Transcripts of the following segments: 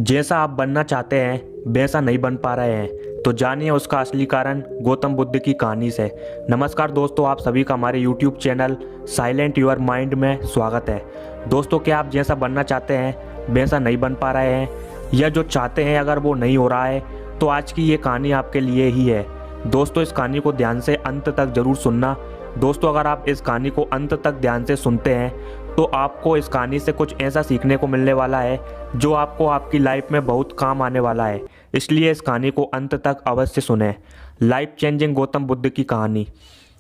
जैसा आप बनना चाहते हैं वैसा नहीं बन पा रहे हैं तो जानिए उसका असली कारण गौतम बुद्ध की कहानी से। नमस्कार दोस्तों, आप सभी का हमारे YouTube channel silent your mind में स्वागत है। दोस्तों, क्या आप जैसा बनना चाहते हैं वैसा नहीं बन पा रहे हैं, या जो चाहते हैं अगर वो नहीं हो रहा है, तो आज की ये कहानी आपके लिए ही है। दोस्तों, इस कहानी को ध्यान से अंत तक जरूर सुनना। दोस्तों, अगर आप इस कहानी को अंत तक ध्यान से सुनते हैं तो आपको इस कहानी से कुछ ऐसा सीखने को मिलने वाला है जो आपको आपकी लाइफ में बहुत काम आने वाला है। इसलिए इस कहानी को अंत तक अवश्य सुने। लाइफ चेंजिंग गौतम बुद्ध की कहानी।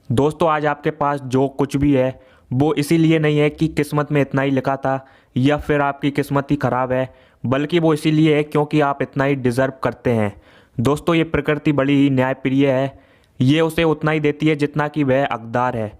दोस्तों, आज आपके पास जो कुछ भी है वो इसीलिए नहीं है कि किस्मत में इतना ही लिखा था या फिर आपकी किस्मत ही खराब है, बल्कि वो इसीलिए है क्योंकि आप इतना ही डिज़र्व करते हैं। दोस्तों, ये प्रकृति बड़ी ही न्यायप्रिय है। ये उसे उतना ही देती है जितना कि वह हकदार है।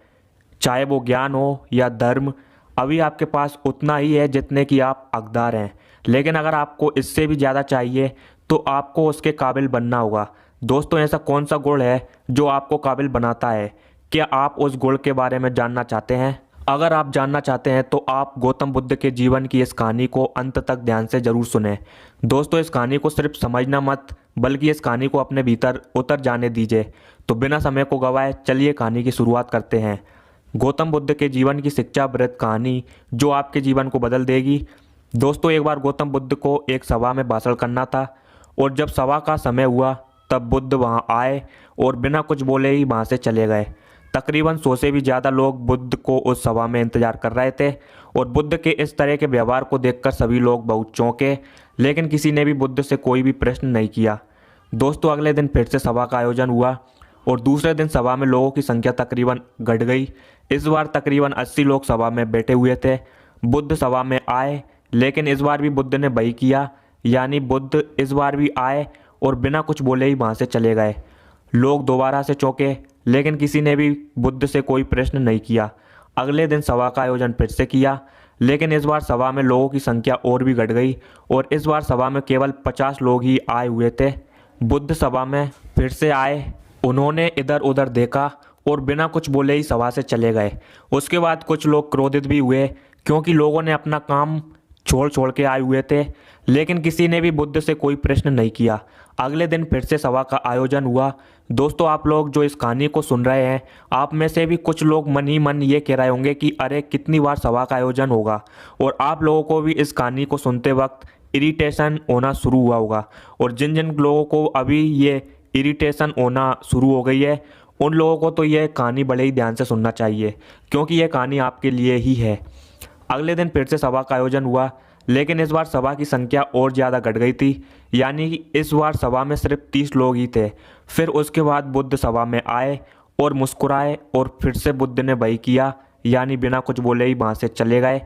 चाहे वो ज्ञान हो या धर्म, अभी आपके पास उतना ही है जितने कि आप हकदार हैं। लेकिन अगर आपको इससे भी ज़्यादा चाहिए तो आपको उसके काबिल बनना होगा। दोस्तों, ऐसा कौन सा गुण है जो आपको काबिल बनाता है? क्या आप उस गुण के बारे में जानना चाहते हैं? अगर आप जानना चाहते हैं तो आप गौतम बुद्ध के जीवन की इस कहानी को अंत तक ध्यान से जरूर सुने। दोस्तों, इस कहानी को सिर्फ समझना मत, बल्कि इस कहानी को अपने भीतर उतर जाने दीजिए। तो बिना समय को गवाए चलिए कहानी की शुरुआत करते हैं। गौतम बुद्ध के जीवन की शिक्षाप्रद कहानी जो आपके जीवन को बदल देगी। दोस्तों, एक बार गौतम बुद्ध को एक सभा में भाषण करना था, और जब सभा का समय हुआ तब बुद्ध वहां आए और बिना कुछ बोले ही वहां से चले गए। तकरीबन 100 से भी ज़्यादा लोग बुद्ध को उस सभा में इंतजार कर रहे थे, और बुद्ध के इस तरह के व्यवहार को देखकर सभी लोग बहुत चौंके, लेकिन किसी ने भी बुद्ध से कोई भी प्रश्न नहीं किया। दोस्तों, अगले दिन फिर से सभा का आयोजन हुआ, और दूसरे दिन सभा में लोगों की संख्या तकरीबन घट गई। इस बार तकरीबन 80 लोग सभा में बैठे हुए थे। बुद्ध सभा में आए, लेकिन इस बार भी बुद्ध ने वही किया, यानी बुद्ध इस बार भी आए और बिना कुछ बोले ही वहाँ से चले गए। लोग दोबारा से चौंके, लेकिन किसी ने भी बुद्ध से कोई प्रश्न नहीं किया। अगले दिन सभा का आयोजन फिर से किया, लेकिन इस बार सभा में लोगों की संख्या और भी घट गई, और इस बार सभा में केवल 50 लोग ही आए हुए थे। बुद्ध सभा में फिर से आए, उन्होंने इधर उधर देखा और बिना कुछ बोले ही सभा से चले गए। उसके बाद कुछ लोग क्रोधित भी हुए, क्योंकि लोगों ने अपना काम छोड़ छोड़ के आए हुए थे, लेकिन किसी ने भी बुद्ध से कोई प्रश्न नहीं किया। अगले दिन फिर से सभा का आयोजन हुआ। दोस्तों, आप लोग जो इस कहानी को सुन रहे हैं, आप में से भी कुछ लोग मन ही मन ये कह रहे होंगे कि अरे कितनी बार सभा का आयोजन होगा, और आप लोगों को भी इस कहानी को सुनते वक्त इरिटेशन होना शुरू हुआ होगा। और जिन जिन लोगों को अभी ये इरिटेशन होना शुरू हो गई है, उन लोगों को तो यह कहानी बड़े ही ध्यान से सुनना चाहिए, क्योंकि यह कहानी आपके लिए ही है। अगले दिन फिर से सभा का आयोजन हुआ, लेकिन इस बार सभा की संख्या और ज़्यादा घट गई थी, यानी इस बार सभा में सिर्फ 30 लोग ही थे। फिर उसके बाद बुद्ध सभा में आए और मुस्कुराए, और फिर से बुद्ध ने वही किया, यानी बिना कुछ बोले ही वहाँ से चले गए।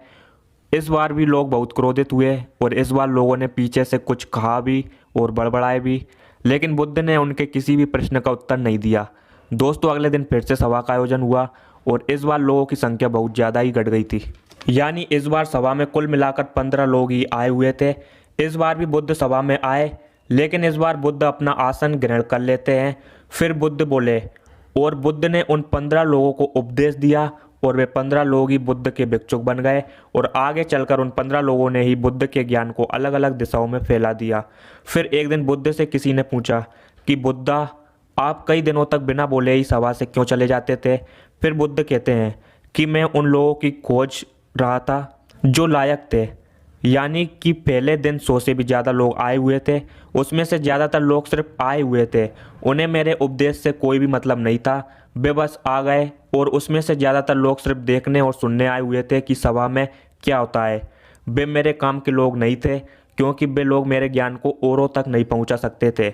इस बार भी लोग बहुत क्रोधित हुए, और इस बार लोगों ने पीछे से कुछ कहा भी और बड़बड़ाए भी, लेकिन बुद्ध ने उनके किसी भी प्रश्न का उत्तर नहीं दिया। दोस्तों, अगले दिन फिर से सभा का आयोजन हुआ, और इस बार लोगों की संख्या बहुत ज़्यादा ही घट गई थी, यानी इस बार सभा में कुल मिलाकर 15 लोग ही आए हुए थे। इस बार भी बुद्ध सभा में आए, लेकिन इस बार बुद्ध अपना आसन ग्रहण कर लेते हैं। फिर बुद्ध बोले, और बुद्ध ने उन 15 लोगों को उपदेश दिया, और वे 15 लोग ही बुद्ध के भिक्षुक बन गए, और आगे चलकर उन 15 लोगों ने ही बुद्ध के ज्ञान को अलग अलग दिशाओं में फैला दिया। फिर एक दिन बुद्ध से किसी ने पूछा कि बुद्धा, आप कई दिनों तक बिना बोले ही सभा से क्यों चले जाते थे? फिर बुद्ध कहते हैं कि मैं उन लोगों की खोज रहा था जो लायक थे, यानी कि पहले दिन 100 से भी ज़्यादा लोग आए हुए थे, उसमें से ज़्यादातर लोग सिर्फ आए हुए थे, उन्हें मेरे उपदेश से कोई भी मतलब नहीं था, वे बस आ गए, और उसमें से ज़्यादातर लोग सिर्फ देखने और सुनने आए हुए थे कि सभा में क्या होता है। वे मेरे काम के लोग नहीं थे, क्योंकि वे लोग मेरे ज्ञान को औरों तक नहीं पहुंचा सकते थे।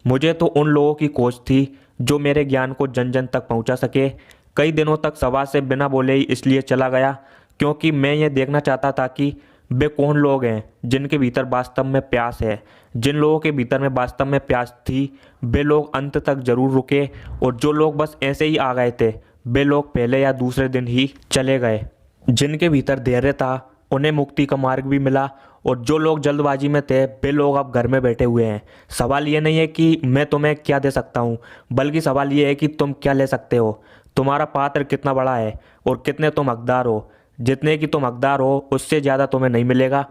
मुझे तो उन लोगों की खोज थी जो मेरे ज्ञान को जन जन तक पहुंचा सके। कई दिनों तक सभा से बिना बोले ही इसलिए चला गया, क्योंकि मैं ये देखना चाहता था कि वे कौन लोग हैं जिनके भीतर वास्तव में प्यास है। जिन लोगों के भीतर में वास्तव में प्यास थी, वे लोग अंत तक जरूर रुके, और जो लोग बस ऐसे ही आ गए थे, वे लोग पहले या दूसरे दिन ही चले गए। जिनके भीतर धैर्य था, उन्हें मुक्ति का मार्ग भी मिला, और जो लोग जल्दबाजी में थे, वे लोग अब घर में बैठे हुए हैं। सवाल ये नहीं है कि मैं तुम्हें क्या दे सकता हूँ, बल्कि सवाल ये है कि तुम क्या ले सकते हो। तुम्हारा पात्र कितना बड़ा है और कितने तुम हकदार हो। जितने की तुम हकदार हो उससे ज़्यादा तुम्हें नहीं मिलेगा।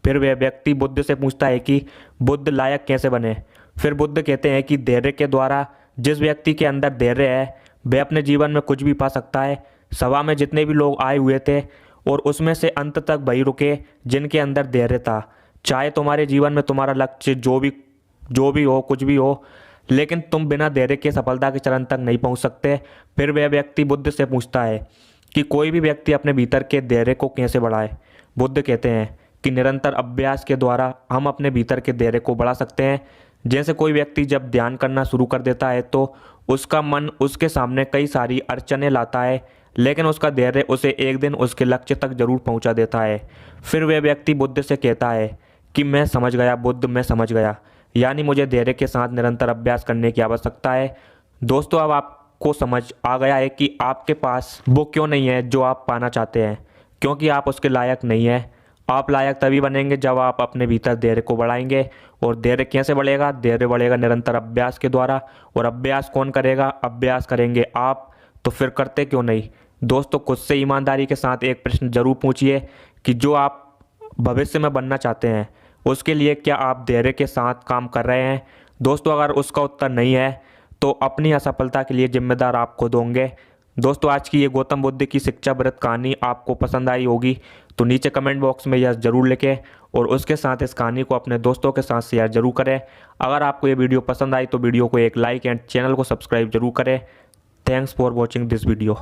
फिर वह व्यक्ति बुद्ध से पूछता है कि बुद्ध लायक कैसे बने। फिर बुद्ध कहते हैं कि धैर्य के द्वारा। जिस व्यक्ति के अंदर धैर्य है वह अपने जीवन में कुछ भी पा सकता है। सभा में जितने भी लोग आए हुए थे और उसमें से अंत तक वही रुके जिनके अंदर धैर्य था। चाहे तुम्हारे जीवन में तुम्हारा लक्ष्य जो भी हो, कुछ भी हो, लेकिन तुम बिना धैर्य के सफलता के चरण तक नहीं पहुंच सकते। फिर वह व्यक्ति बुद्ध से पूछता है कि कोई भी व्यक्ति अपने भीतर के धैर्य को कैसे बढ़ाए। बुद्ध कहते हैं कि निरंतर अभ्यास के द्वारा हम अपने भीतर के धैर्य को बढ़ा सकते हैं। जैसे कोई व्यक्ति जब ध्यान करना शुरू कर देता है तो उसका मन उसके सामने कई सारी अड़चनें लाता है, लेकिन उसका धैर्य उसे एक दिन उसके लक्ष्य तक जरूर पहुंचा देता है। फिर वह व्यक्ति बुद्ध से कहता है कि मैं समझ गया बुद्ध, मैं समझ गया, यानी मुझे धैर्य के साथ निरंतर अभ्यास करने की आवश्यकता है। दोस्तों, अब आपको समझ आ गया है कि आपके पास वो क्यों नहीं है जो आप पाना चाहते हैं, क्योंकि आप उसके लायक नहीं है। आप लायक तभी बनेंगे जब आप अपने भीतर धैर्य को बढ़ाएंगे। और धैर्य कैसे बढ़ेगा? धैर्य बढ़ेगा निरंतर अभ्यास के द्वारा। और अभ्यास कौन करेगा? अभ्यास करेंगे आप। तो फिर करते क्यों नहीं? दोस्तों, खुद से ईमानदारी के साथ एक प्रश्न जरूर पूछिए कि जो आप भविष्य में बनना चाहते हैं उसके लिए क्या आप धैर्य के साथ काम कर रहे हैं? दोस्तों, अगर उसका उत्तर नहीं है तो अपनी असफलता के लिए जिम्मेदार आप खुद होंगे। दोस्तों, आज की ये गौतम बुद्ध की शिक्षाप्रद कहानी आपको पसंद आई होगी तो नीचे कमेंट बॉक्स में यह जरूर लिखें और उसके साथ इस कहानी को अपने दोस्तों के साथ शेयर जरूर करें। अगर आपको ये वीडियो पसंद आई तो वीडियो को एक लाइक एंड चैनल को सब्सक्राइब जरूर करें। Thanks for watching this video.